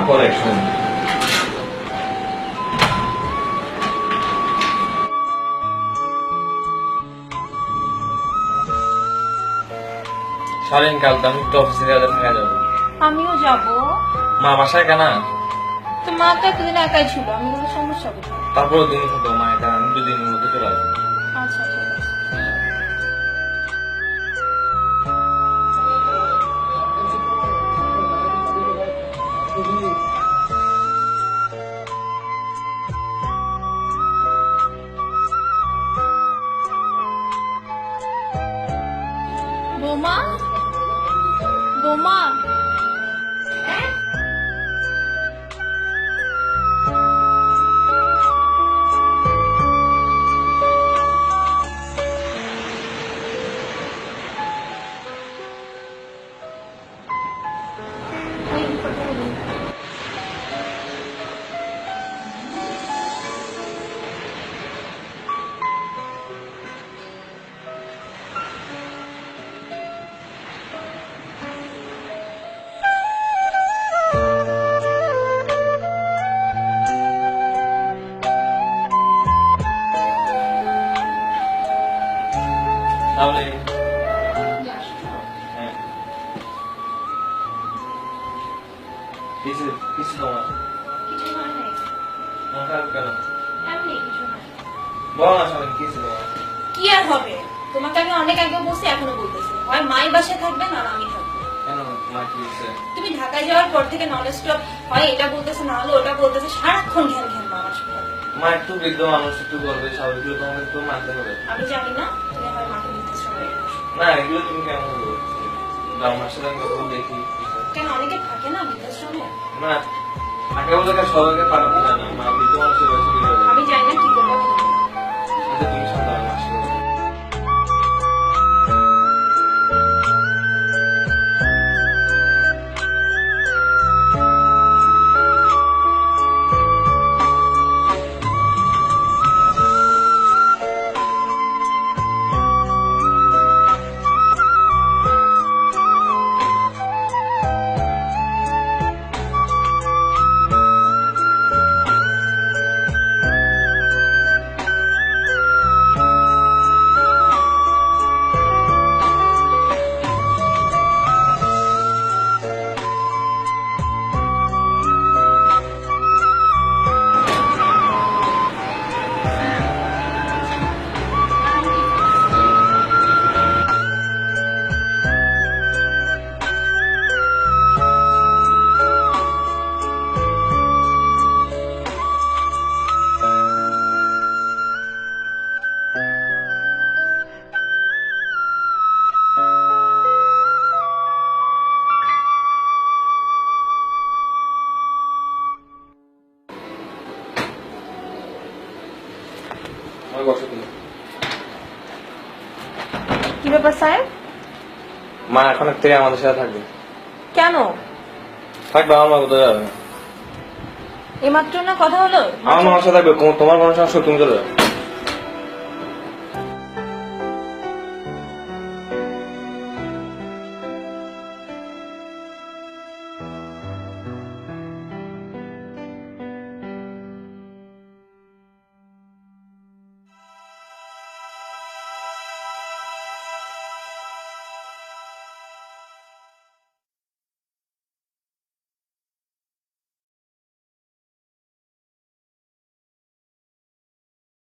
করে শুন। সারাদিন কাল তো আমি একটু অফিসে কাজে থাকা যাবো। আমিও যাব। মা বাসায় কেনা? তো মা তো এতদিন একাই ছিল, আমি কোনো সমস্যা কোথায়? তারপরে দিন থাকবো মা, এটা আমি 2 দিনের মধ্যে চলে আসবো। আচ্ছা ঠিক আছে। বৌমা, বৌমা, তাহলে হ্যাঁ কিছু কিছু তোমার কিছু হয় নাই। মন খারাপ কেন? এমনি কিছু না। বলো না সারাদিন কিছু তোমার। কি আর হবে? তোমাকে আমি অনেক আগে বলছি, এখনো বলতেছি, হয় মাই বাসায় থাকবে না আমি থাকবো। কেন মা কি হয়েছে? তুমি ঢাকায় যাওয়ার পর থেকে নন স্টপ হয় এটা বলতেছে, না হলে ওটা বলতেছে, সারাক্ষণ ঘ্যান ঘ্যান আমার সাথে। মা একটু বৃদ্ধ মানুষ, একটু করবে, স্বাভাবিক তোমাকে একটু মানতে হবে। আমি জানি না তুমি হয় মাকে নিতে সবাই। না এগুলো তুমি কেমন করবো? আমার সাথে আমি কখনো দেখি কেন অনেকে থাকে না বৃদ্ধাশ্রমে? না, আগে বলতে সবাইকে পাঠাতে জানা মা বৃদ্ধ মানুষের বয়সে কি হবে? আমি জানি না কি করবো। আচ্ছা তুমি সাধারণ আসলে আমার বসে তুমি। কি ব্যাপার স্যার? মা এখন থেকে আমাদের সাথে থাকবে। কেন? থাকবে, আমার মা কোথাও যাবে না। এইমাত্র না কথা হলো। আমার মার সাথে থাকবে, তোমার কোনো সমস্যা তুমি চলে যাও।